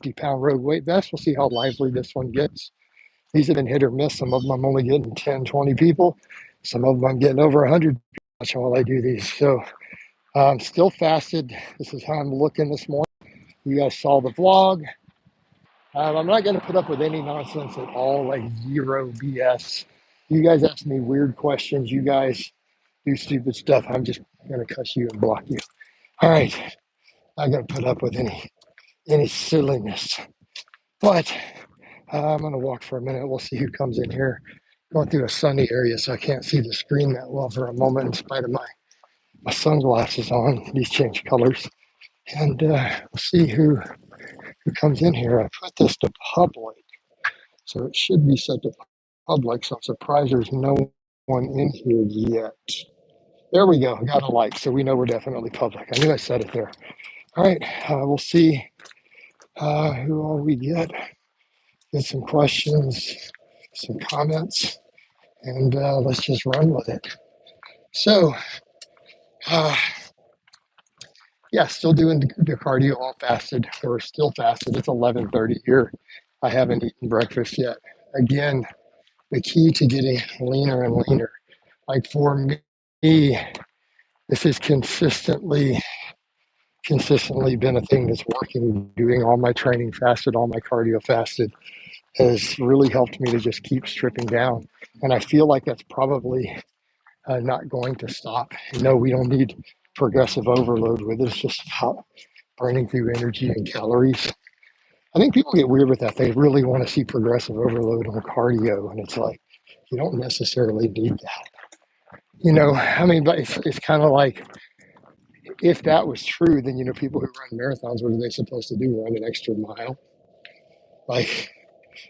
50-pound road weight vest. We'll see how lively this one gets. These have been hit or miss. Some of them I'm only getting 10, 20 people. Some of them I'm getting over 100 people while I do these. So I'm still fasted. This is how I'm looking this morning. You guys saw the vlog. I'm not going to put up with any nonsense at all, like zero BS. You guys ask me weird questions. You guys do stupid stuff. I'm just going to cuss you and block you. All right. Not going to put up with any silliness. But I'm going to walk for a minute. We'll see who comes in here. Going through a sunny area, so I can't see the screen that well for a moment in spite of my sunglasses on. These change colors. And we'll see who comes in here. I put this to public, so it should be set to public. So I'm surprised there's no one in here yet. There we go. I got a like, so we know we're definitely public. I knew I said it there. All right, we'll see who all we get. Get some questions, some comments, and let's just run with it. So, yeah, still doing the cardio all fasted. We're still fasted. It's 11:30 here. I haven't eaten breakfast yet. Again, the key to getting leaner and leaner. Like for me, this has consistently been a thing that's working. Doing all my training fasted, all my cardio fasted has really helped me to just keep stripping down. And I feel like that's probably not going to stop. No, we don't need progressive overload with it. It's just about burning through energy and calories. I think people get weird with that. They really want to see progressive overload on cardio. And it's like, you don't necessarily need that. I mean, but it's kind of like, if that was true, then, people who run marathons, what are they supposed to do? Run an extra mile? Like,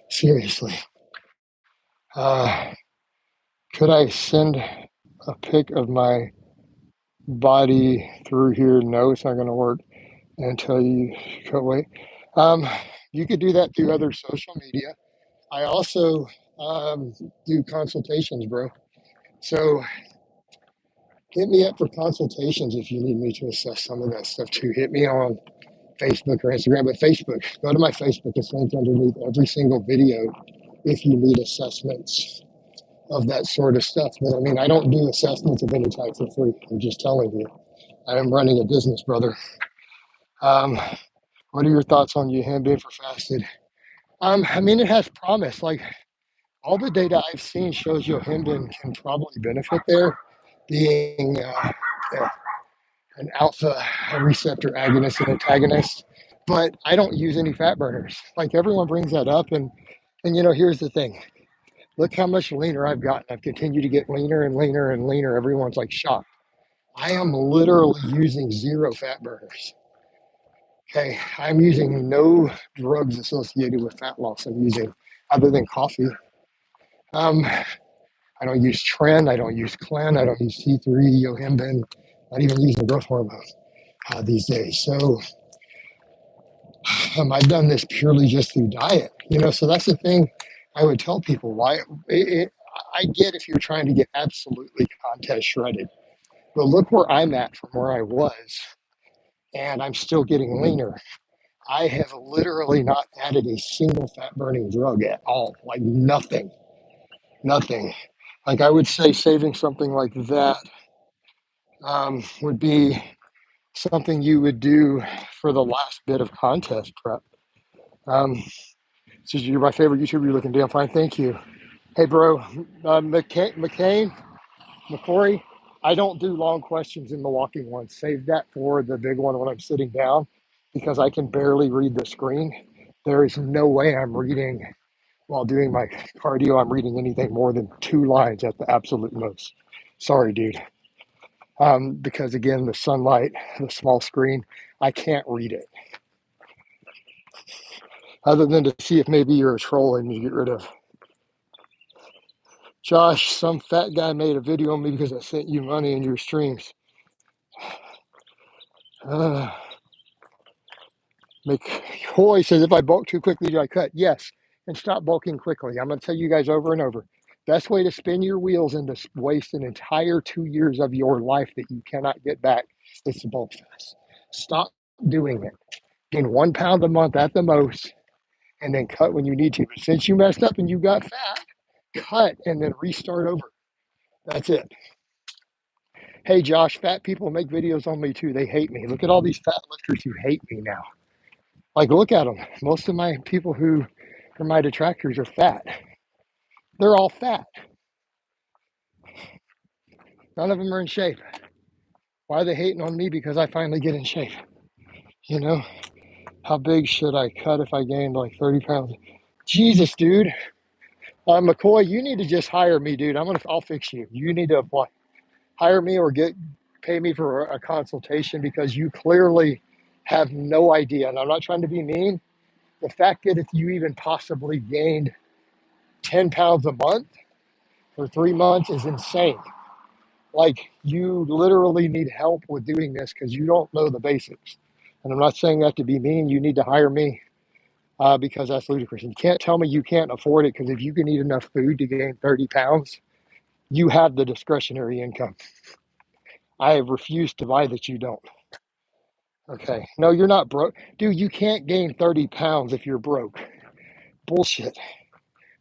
seriously. Could I send a pic of my body through here? No, it's not going to work until you cut weight. You could do that through other social media. I also do consultations, bro. So hit me up for consultations if you need me to assess some of that stuff too. Hit me on Facebook or Instagram, but Facebook, go to my Facebook. It's linked underneath every single video if you need assessments of that sort of stuff. But I mean, I don't do assessments of any type for free. I'm just telling you, I am running a business, brother. What are your thoughts on Yohimbine for fasted? I mean, it has promise. Like, all the data I've seen shows Yohimbine can probably benefit there, being an alpha receptor agonist and antagonist. But I don't use any fat burners. Like, everyone brings that up, and here's the thing. Look how much leaner I've gotten. I've continued to get leaner and leaner and leaner. Everyone's like shocked. I am literally using zero fat burners. Okay, I'm using no drugs associated with fat loss. I'm using, other than coffee. I don't use Tren. I don't use Clen. I don't use T3, Yohimbine. Not even using growth hormone these days. So I've done this purely just through diet. So that's the thing I would tell people. I get if you're trying to get absolutely contest shredded, but look where I'm at from where I was, and I'm still getting leaner. I have literally not added a single fat burning drug at all. Like nothing. Like, I would say saving something like that would be something you would do for the last bit of contest prep. So you're my favorite YouTuber. You're looking damn fine. Thank you. Hey, bro, McCory, I don't do long questions in the walking one. Save that for the big one when I'm sitting down, because I can barely read the screen. There is no way I'm reading while doing my cardio. I'm reading anything more than 2 lines at the absolute most. Sorry, dude. Because again, the sunlight, the small screen, I can't read it. Other than to see if maybe you're a troll and you get rid of. Josh, some fat guy made a video on me because I sent you money in your streams. McCoy says, if I bulk too quickly, do I cut? Yes, and stop bulking quickly. I'm going to tell you guys over and over. Best way to spin your wheels and to waste an entire 2 years of your life that you cannot get back is to bulk fast. Stop doing it. Gain 1 pound a month at the most, and then cut when you need to. But since you messed up and you got fat, cut and then restart over. That's it. Hey, Josh, fat people make videos on me too. They hate me. Look at all these fat lifters who hate me now. Like, look at them. Most of my people who are my detractors are fat. They're all fat. None of them are in shape. Why are they hating on me? Because I finally get in shape. You know, how big should I cut if I gained like 30 pounds? Jesus, dude. McCoy, you need to just hire me, dude. I'll fix you. You need to apply. Hire me or pay me for a consultation because you clearly have no idea. And I'm not trying to be mean. The fact that if you even possibly gained 10 pounds a month for 3 months is insane. Like, you literally need help with doing this because you don't know the basics. And I'm not saying that to be mean. You need to hire me because that's ludicrous. You can't tell me you can't afford it because if you can eat enough food to gain 30 pounds, you have the discretionary income. I have refused to buy that you don't. Okay. No, you're not broke. Dude, you can't gain 30 pounds if you're broke. Bullshit.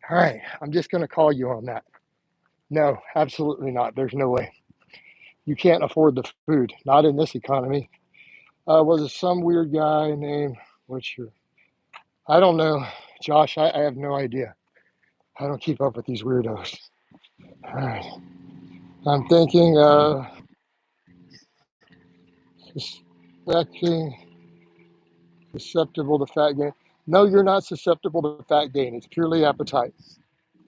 All right. I'm just going to call you on that. No, absolutely not. There's no way. You can't afford the food. Not in this economy. Was it some weird guy named, I don't know. Josh, I have no idea. I don't keep up with these weirdos. All right. I'm thinking, suspecting, susceptible to fat gain. No, you're not susceptible to fat gain. It's purely appetite.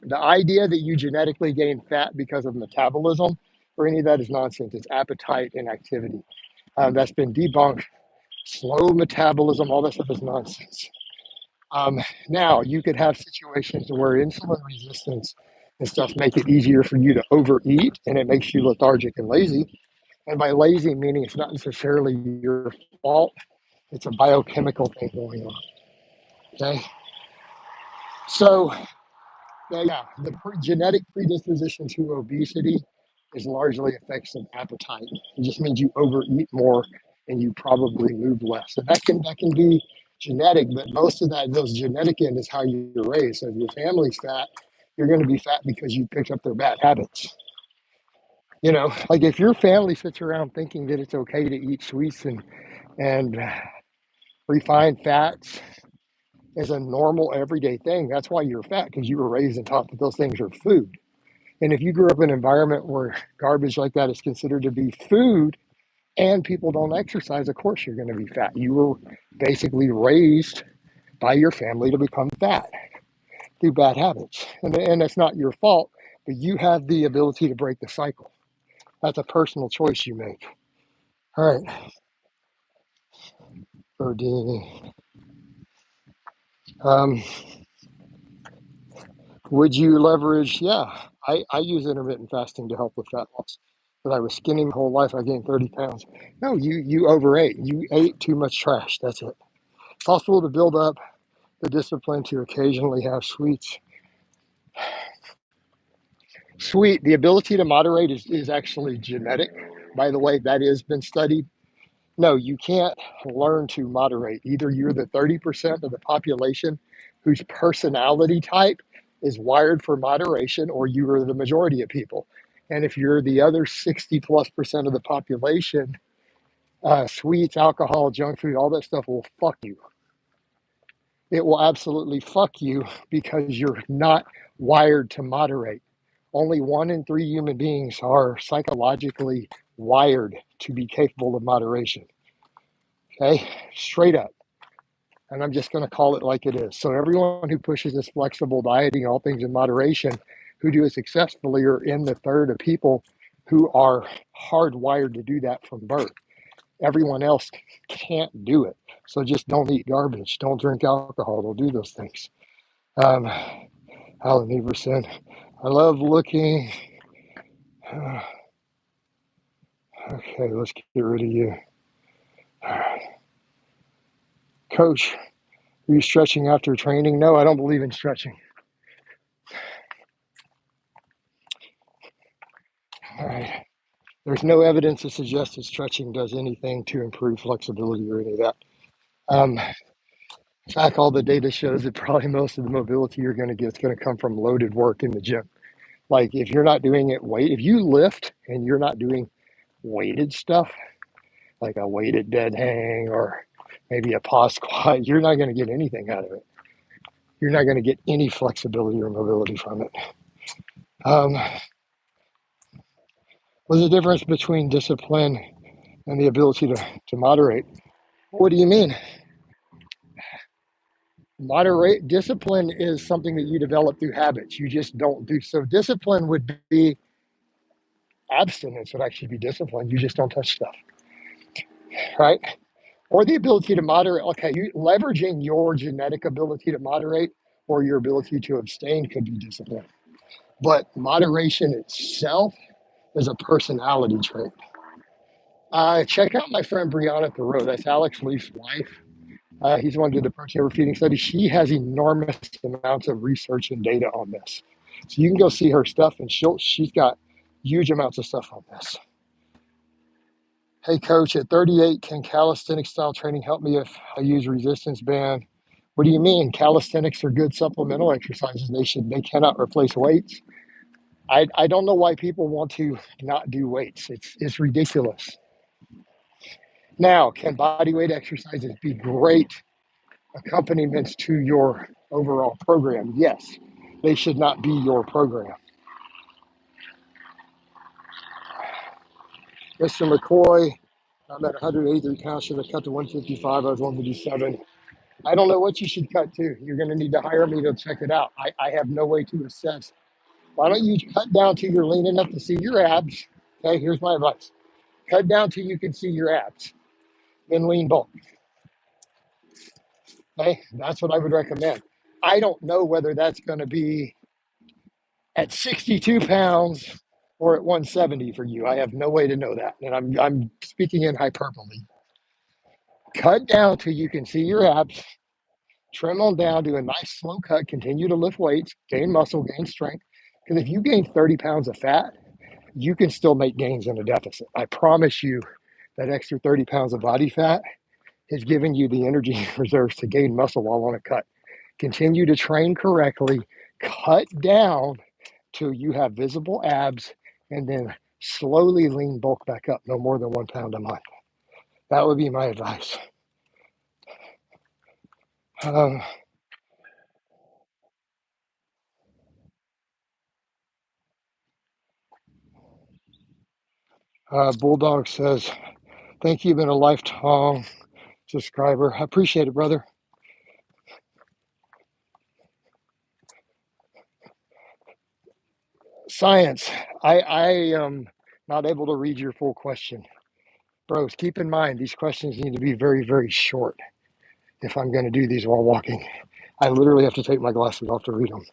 The idea that you genetically gain fat because of metabolism or any of that is nonsense. It's appetite and activity. That's been debunked. Slow metabolism, all that stuff is nonsense. Now, you could have situations where insulin resistance and stuff make it easier for you to overeat and it makes you lethargic and lazy. And by lazy, meaning it's not necessarily your fault, it's a biochemical thing going on. Okay. So, yeah, the genetic predisposition to obesity is largely affects of appetite. It just means you overeat more and you probably move less. And that can be genetic, but most of those genetic end is how you're raised. So if your family's fat, you're going to be fat because you picked up their bad habits. You know, like if your family sits around thinking that it's okay to eat sweets and refined fats as a normal everyday thing, that's why you're fat, because you were raised and taught that those things are food. And if you grew up in an environment where garbage like that is considered to be food and people don't exercise, of course you're going to be fat. You were basically raised by your family to become fat through bad habits. And that's not your fault, but you have the ability to break the cycle. That's a personal choice you make. All right. Bodine. Would you leverage? Yeah, I use intermittent fasting to help with fat loss. But I was skinny my whole life. I gained 30 pounds. No, you overate. You ate too much trash. That's it. It's possible to build up the discipline to occasionally have sweets. The ability to moderate is actually genetic. By the way, that has been studied. No, you can't learn to moderate. Either you're the 30% of the population whose personality type is wired for moderation, or you are the majority of people. And if you're the other 60+% of the population, sweets, alcohol, junk food, all that stuff will fuck you. It will absolutely fuck you because you're not wired to moderate. Only 1 in 3 human beings are psychologically wired to be capable of moderation. Okay, straight up. And I'm just going to call it like it is. So everyone who pushes this flexible dieting, all things in moderation, who do it successfully are in the third of people who are hardwired to do that from birth. Everyone else can't do it. So just don't eat garbage. Don't drink alcohol. Don't do those things. Alan Everson, I love looking. Okay, let's get rid of you. Coach, are you stretching after training? No, I don't believe in stretching. All right. There's no evidence to suggest that stretching does anything to improve flexibility or any of that. In fact, all the data shows that probably most of the mobility you're going to get is going to come from loaded work in the gym. Like if you're not doing it if you lift and you're not doing weighted stuff, like a weighted dead hang or maybe a pause squat, you're not going to get anything out of it. You're not going to get any flexibility or mobility from it. What's the difference between discipline and the ability to moderate? What do you mean? Moderate discipline is something that you develop through habits. You just don't do so. Discipline would be abstinence would actually be discipline. You just don't touch stuff, right? Or the ability to moderate. Okay, you leveraging your genetic ability to moderate or your ability to abstain could be discipline. But moderation itself is a personality trait. Check out my friend Brianna Thoreau. That's Alex Leaf's wife. He's the one who did the protein overfeeding study. She has enormous amounts of research and data on this. So you can go see her stuff, and she's got huge amounts of stuff on this. Hey, coach, at 38, can calisthenics style training help me if I use resistance band? What do you mean? Calisthenics are good supplemental exercises. They cannot replace weights. I don't know why people want to not do weights. It's ridiculous. Now, can body weight exercises be great accompaniments to your overall program? Yes, they should not be your program. Mr. McCoy, I'm at 183 pounds, should have cut to 155. I was 157. I don't know what you should cut to. You're going to need to hire me to check it out. I have no way to assess. Why don't you cut down till you're lean enough to see your abs? Okay, here's my advice. Cut down till you can see your abs, then lean bulk. Okay, that's what I would recommend. I don't know whether that's going to be at 62 pounds or at 170 for you. I have no way to know that. And I'm speaking in hyperbole. Cut down till you can see your abs, trim on down, do a nice slow cut, continue to lift weights, gain muscle, gain strength. Because if you gain 30 pounds of fat, you can still make gains in a deficit. I promise you that extra 30 pounds of body fat has given you the energy reserves to gain muscle while on a cut. Continue to train correctly, cut down till you have visible abs, and then slowly lean bulk back up, no more than 1 pound a month. That would be my advice. Um, Bulldog says, thank you, you've been a lifetime subscriber. I appreciate it, brother. Science. I am not able to read your full question. Bros, keep in mind, these questions need to be very, very short if I'm going to do these while walking. I literally have to take my glasses off to read them.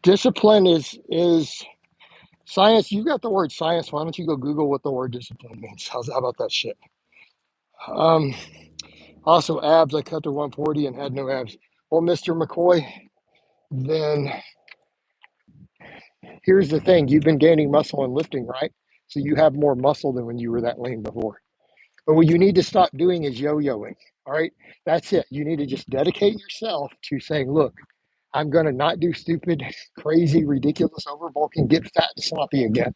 Discipline is science. You got the word science. Why don't you go Google what the word discipline means? How about that shit? Um, Also, abs. I cut to 140 and had no abs. Well, Mr. McCoy, then here's the thing. You've been gaining muscle and lifting, right? So you have more muscle than when you were that lean before. But what you need to stop doing is yo-yoing. All right. That's it. You need to just dedicate yourself to saying, look, I'm going to not do stupid, crazy, ridiculous overbulking, get fat and sloppy again.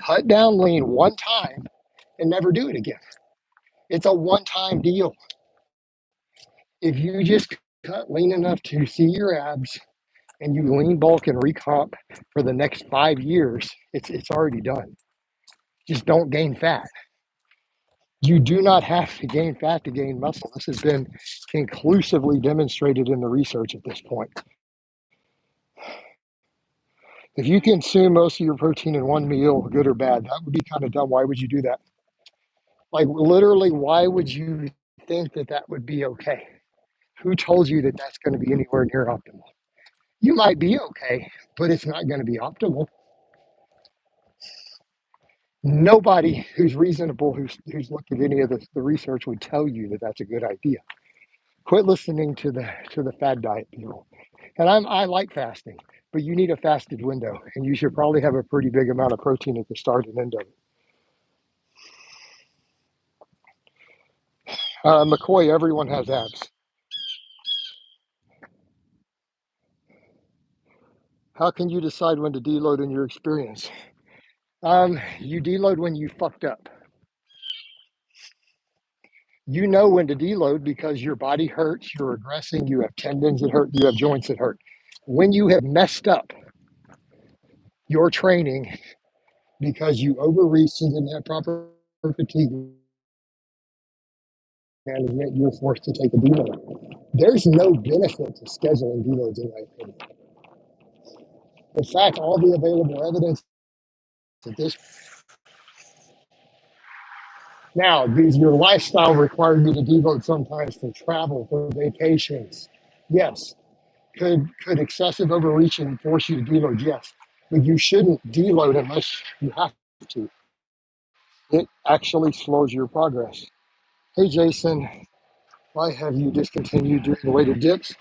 Cut down lean one time and never do it again. It's a one-time deal. If you just cut lean enough to see your abs and you lean bulk and recomp for the next 5 years, it's already done. Just don't gain fat. You do not have to gain fat to gain muscle. This has been conclusively demonstrated in the research at this point. If you consume most of your protein in one meal, good or bad, that would be kind of dumb. Why would you do that? Like literally, why would you think that that would be okay? Who told you that that's going to be anywhere near optimal? You might be okay, but it's not going to be optimal. Nobody who's reasonable, who's looked at any of the research, would tell you that that's a good idea. Quit listening to the fad diet people. And I like fasting, but you need a fasted window, and you should probably have a pretty big amount of protein at the start and end of it. McCoy, everyone has abs. How can you decide when to deload in your experience? You deload when you fucked up. You know when to deload because your body hurts, you're regressing, you have tendons that hurt, you have joints that hurt. When you have messed up your training because you overreached and didn't have proper fatigue management, you're forced to take a deload. There's no benefit to scheduling deloads in my opinion. In fact, all the available evidence at this now, does your lifestyle require you to deload sometimes for travel, for vacations? Yes. Could excessive overreaching force you to deload? Yes. But you shouldn't deload unless you have to. It actually slows your progress. Hey, Jason, why have you discontinued doing weighted dips?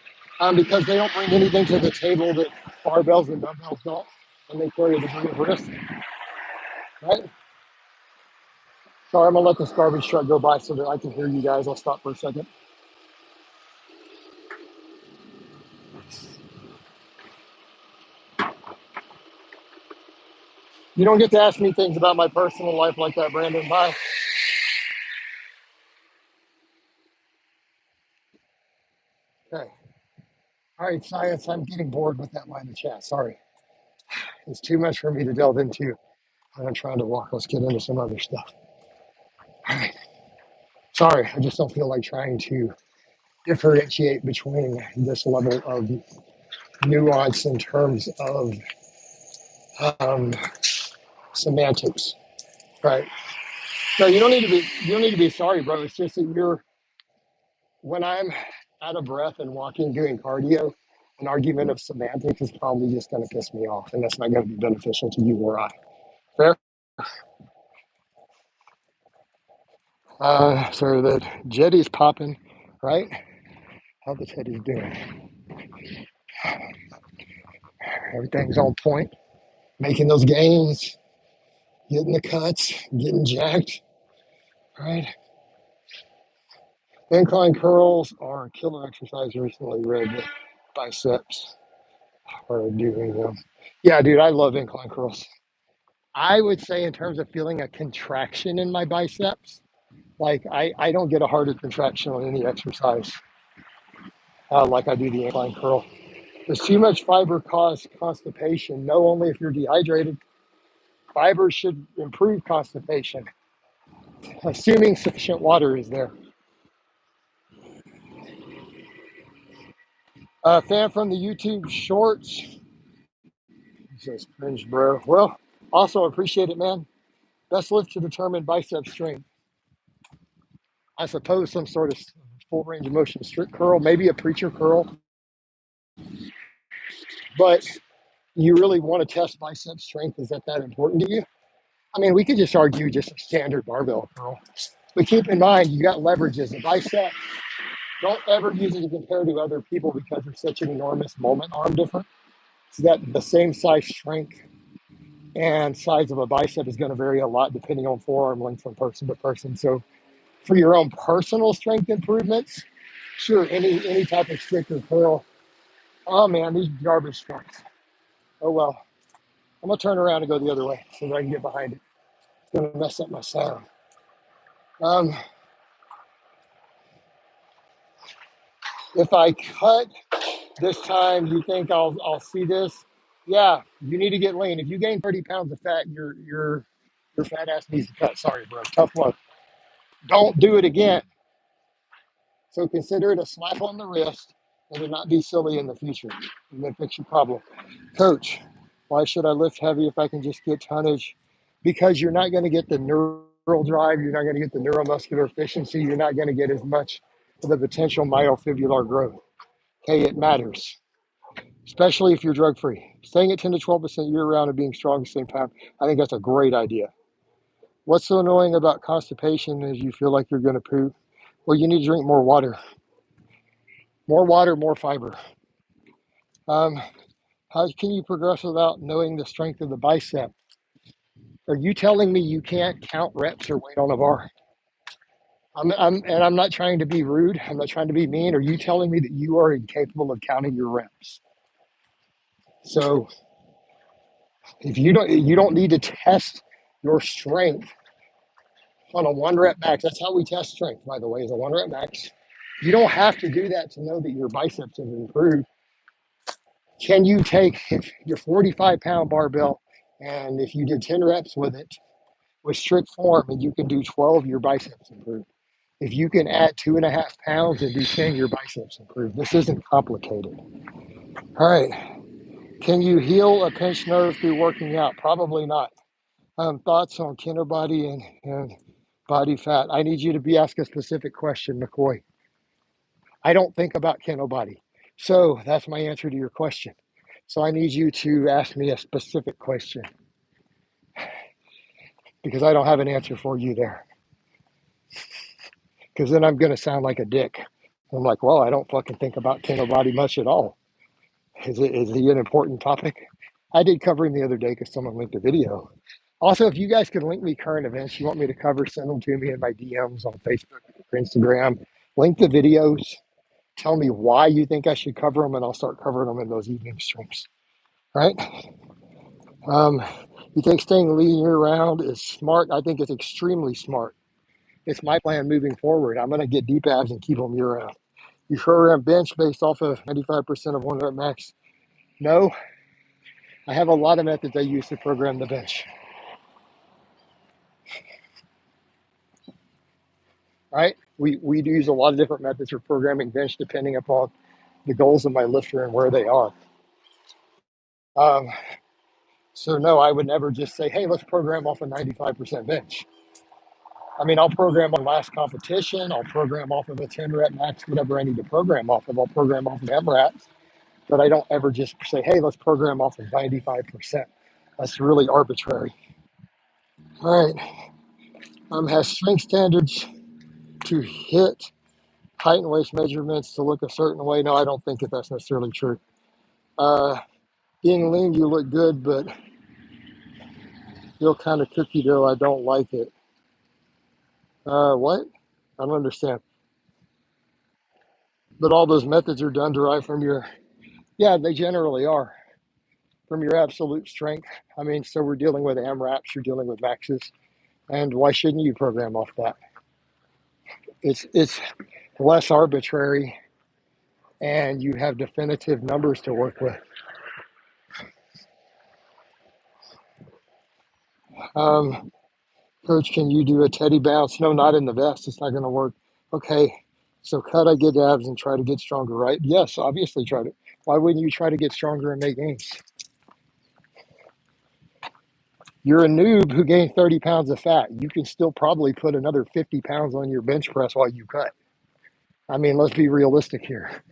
Because they don't bring anything to the table that barbells and dumbbells don't, and they carry a degree of risk, right? Sorry, I'm gonna let this garbage truck go by so that I can hear you guys. I'll stop for a second. You don't get to ask me things about my personal life like that, Brandon. Bye. Okay. All right, science. I'm getting bored with that line of chat. Sorry. It's too much for me to delve into. I'm trying to walk. Let's get into some other stuff. All right. Sorry, I just don't feel like trying to differentiate between this level of nuance in terms of um, semantics. Right. No, you don't need to be sorry, bro. It's just that when I'm out of breath and walking doing cardio, an argument of semantics is probably just going to piss me off, and that's not going to be beneficial to you or I. Fair? So the jetty's popping, right? How the jetty's doing? Everything's on point. Making those gains, getting the cuts, getting jacked, right? Incline curls are a killer exercise. Recently read that biceps are doing them. Yeah, dude, I love incline curls. I would say in terms of feeling a contraction in my biceps, like I don't get a harder contraction on any exercise like I do the incline curl. Does too much fiber cause constipation? No, only if you're dehydrated. Fiber should improve constipation, assuming sufficient water is there. Fan from the YouTube shorts. He says, cringe, bro. Well, also appreciate it, man. Best lift to determine bicep strength. I suppose some sort of full range of motion strict curl, maybe a preacher curl. But you really want to test bicep strength? Is that important to you? I mean, we could just argue just a standard barbell curl. But keep in mind, you got leverages. A bicep, don't ever use it to compare to other people because there's such an enormous moment arm difference. So that the same size strength and size of a bicep is going to vary a lot depending on forearm length from person to person. So for your own personal strength improvements, sure, any type of stricter curl. Oh man, these garbage trucks. Oh well. I'm gonna turn around and go the other way so that I can get behind it. It's gonna mess up my sound. Um, if I cut this time, you think I'll see this? Yeah, you need to get lean. If you gain 30 pounds of fat, your fat ass needs to cut. Sorry, bro. Tough luck. Don't do it again. So consider it a slap on the wrist and to not be silly in the future and then fix your problem. Coach, why should I lift heavy if I can just get tonnage? Because you're not going to get the neural drive, you're not going to get the neuromuscular efficiency, you're not going to get as much of the potential myofibrillar growth. Okay, it matters, especially if you're drug free. Staying at 10 to 12% year round and being strong at the same time, I think that's a great idea. What's so annoying about constipation is you feel like you're going to poop? Well, you need to drink more water. More water, more fiber. Um, how can you progress without knowing the strength of the bicep? Are you telling me you can't count reps or weight on a bar? I'm not trying to be rude. I'm not trying to be mean. Are you telling me that you are incapable of counting your reps? So if you don't need to test your strength on a 1 rep max. That's how we test strength, by the way, is a 1 rep max. You don't have to do that to know that your biceps have improved. Can you take if your 45-pound barbell and if you did 10 reps with it with strict form and you can do 12, your biceps improve. If you can add 2.5 pounds and do 10, your biceps improve. This isn't complicated. All right. Can you heal a pinched nerve through working out? Probably not. Thoughts on kiddo body and body fat? I need you to ask a specific question, McCoy. I don't think about kiddo body. So that's my answer to your question. So I need you to ask me a specific question because I don't have an answer for you there. Because then I'm going to sound like a dick. I'm like, well, I don't fucking think about kiddo body much at all. Is he an important topic? I did cover him the other day because someone linked a video. Also, if you guys could link me current events you want me to cover, send them to me in my DMs on Facebook or Instagram. Link the videos. Tell me why you think I should cover them, and I'll start covering them in those evening streams. Right? You think staying lean year round is smart? I think it's extremely smart. It's my plan moving forward. I'm going to get deep abs and keep them year round. You program bench based off of 95% of 1 rep max? No. I have a lot of methods I use to program the bench. Right? We do use a lot of different methods for programming bench depending upon the goals of my lifter and where they are. So no, I would never just say, hey, let's program off a 95% bench. I mean, I'll program on last competition. I'll program off of a 10 rep max, whatever I need to program off of. I'll program off of MRAPs, but I don't ever just say, hey, let's program off of 95%. That's really arbitrary. All right. Has strength standards to hit height and waist measurements to look a certain way? No, I don't think that that's necessarily true. Being lean, you look good, but feel kind of cookie dough. I don't like it. What? I don't understand. But all those methods are done derived from your, yeah, they generally are, from your absolute strength. I mean, so we're dealing with AMRAPs, you're dealing with maxes, and why shouldn't you program off that? It's less arbitrary, and you have definitive numbers to work with. Coach, can you do a teddy bounce? No, not in the vest. It's not going to work. Okay, so cut, I get abs and try to get stronger, right? Yes, obviously try to. Why wouldn't you try to get stronger and make gains? You're a noob who gained 30 pounds of fat. You can still probably put another 50 pounds on your bench press while you cut. I mean, let's be realistic here.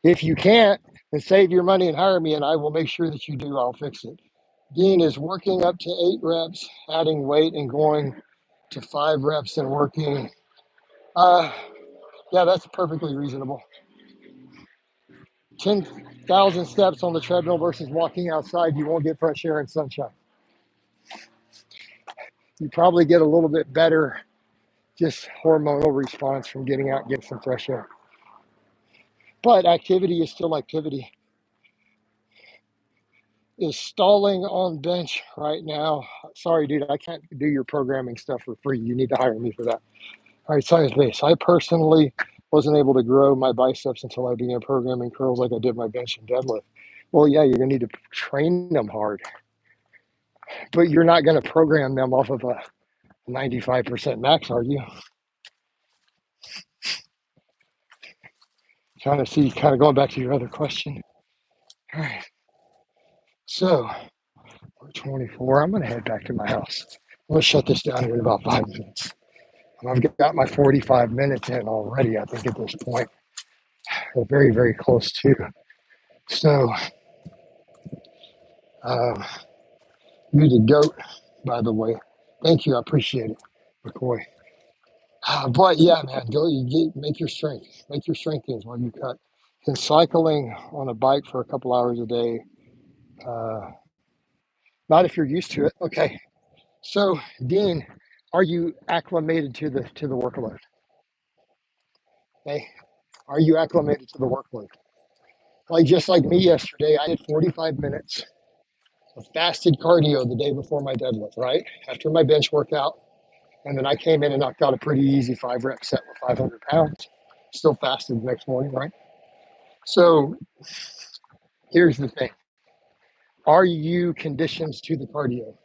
If you can't, then save your money and hire me, and I will make sure that you do. I'll fix it. Dean is working up to 8 reps, adding weight, and going to 5 reps and working. Yeah, that's perfectly reasonable. 10,000 steps on the treadmill versus walking outside, you won't get fresh air and sunshine. You probably get a little bit better just hormonal response from getting out and getting some fresh air. But activity is still activity. Is stalling on bench right now? Sorry, dude, I can't do your programming stuff for free. You need to hire me for that. All right, science base. I personally wasn't able to grow my biceps until I began programming curls like I did my bench and deadlift. Well, yeah, you're going to need to train them hard, but you're not going to program them off of a 95% max, are you? Trying to see, kind of going back to your other question. All right. So, we're 24. I'm going to head back to my house. I'm going to shut this down here in about 5 minutes. And I've got my 45 minutes in already, I think, at this point. We're very, very close to. So, you the goat, by the way. Thank you. I appreciate it, McCoy. But yeah, man, make your strength gains while you cut. And cycling on a bike for a couple hours a day, not if you're used to it. Okay. So, Dean, Are you acclimated to the workload? Okay. Are you acclimated to the workload? Like just like me yesterday, I did 45 minutes of fasted cardio the day before my deadlift, right? After my bench workout. And then I came in and knocked out a pretty easy 5 rep set with 500 pounds. Still fasted the next morning, right? So here's the thing. Are you conditioned to the cardio?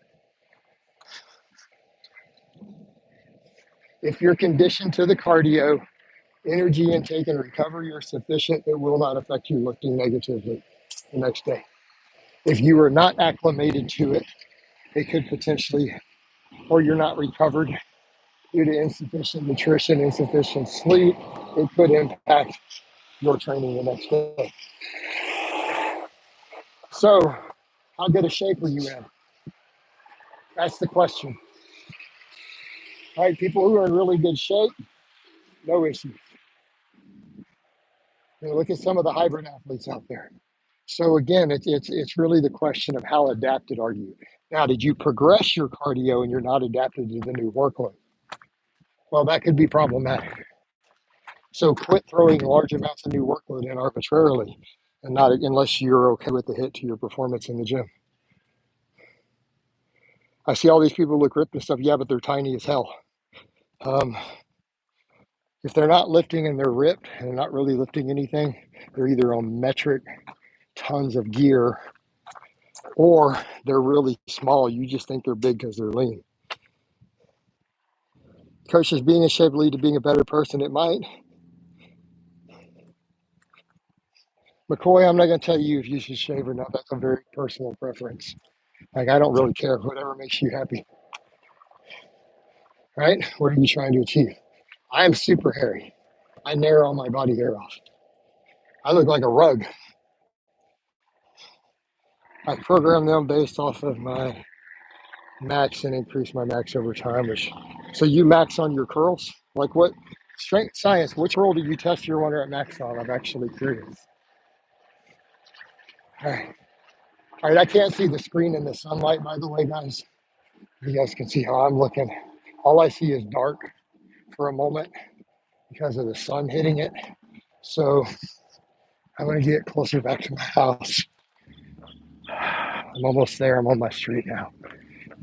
If you're conditioned to the cardio, energy intake and recovery are sufficient, it will not affect you lifting negatively the next day. If you are not acclimated to it, it could potentially, or you're not recovered due to insufficient nutrition, insufficient sleep, it could impact your training the next day. So, how good a shape are you in? That's the question. All right, people who are in really good shape, no issues. Look at some of the hybrid athletes out there. So again, it's really the question of how adapted are you. Now, did you progress your cardio and you're not adapted to the new workload? Well, that could be problematic. So quit throwing large amounts of new workload in arbitrarily, and not unless you're okay with the hit to your performance in the gym. I see all these people look ripped and stuff. Yeah, but they're tiny as hell. If they're not lifting and they're ripped and they're not really lifting anything, they're either on metric tons of gear or they're really small. You just think they're big because they're lean. Coach, does being in shape lead to being a better person? It might. McCoy, I'm not going to tell you if you should shave or not. That's a very personal preference. Like, I don't really care. Whatever makes you happy. Right? What are you trying to achieve? I am super hairy. I narrow all my body hair off. I look like a rug. I program them based off of my max and increase my max over time. So you max on your curls? Like what? Strength science, which curl did you test your one at max on? I'm actually curious. All right. All right, I can't see the screen in the sunlight, by the way, guys. You guys can see how I'm looking. All I see is dark for a moment because of the sun hitting it. So I'm going to get closer back to my house. I'm almost there. I'm on my street now.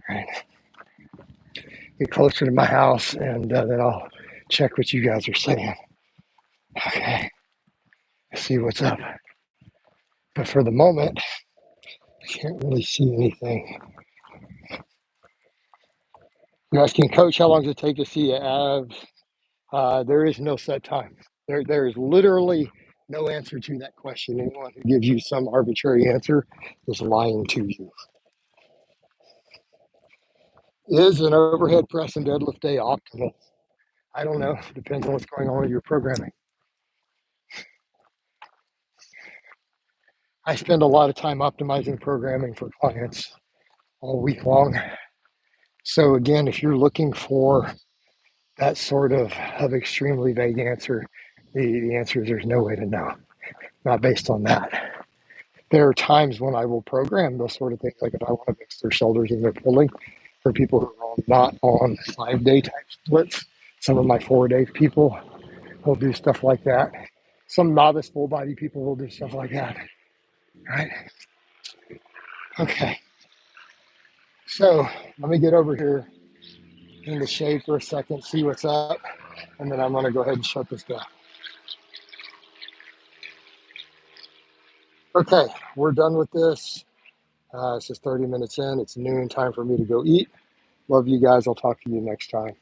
All right. Get closer to my house, and then I'll check what you guys are saying. Okay. See what's up. But for the moment, I can't really see anything. You're asking, Coach, how long does it take to see abs? There is no set time. There is literally no answer to that question. Anyone who gives you some arbitrary answer is lying to you. Is an overhead press and deadlift day optimal? I don't know. Depends on what's going on with your programming. I spend a lot of time optimizing programming for clients all week long. So again, if you're looking for that sort of extremely vague answer, the answer is there's no way to know. Not based on that. There are times when I will program those sort of things, like if I want to mix their shoulders and their pulling for people who are not on 5-day type splits. Some of my 4-day people will do stuff like that. Some novice full body people will do stuff like that. Right? Okay. So let me get over here in the shade for a second, see what's up, and then I'm going to go ahead and shut this down. Okay, we're done with this. It's just 30 minutes in. It's noon, time for me to go eat. Love you guys. I'll talk to you next time.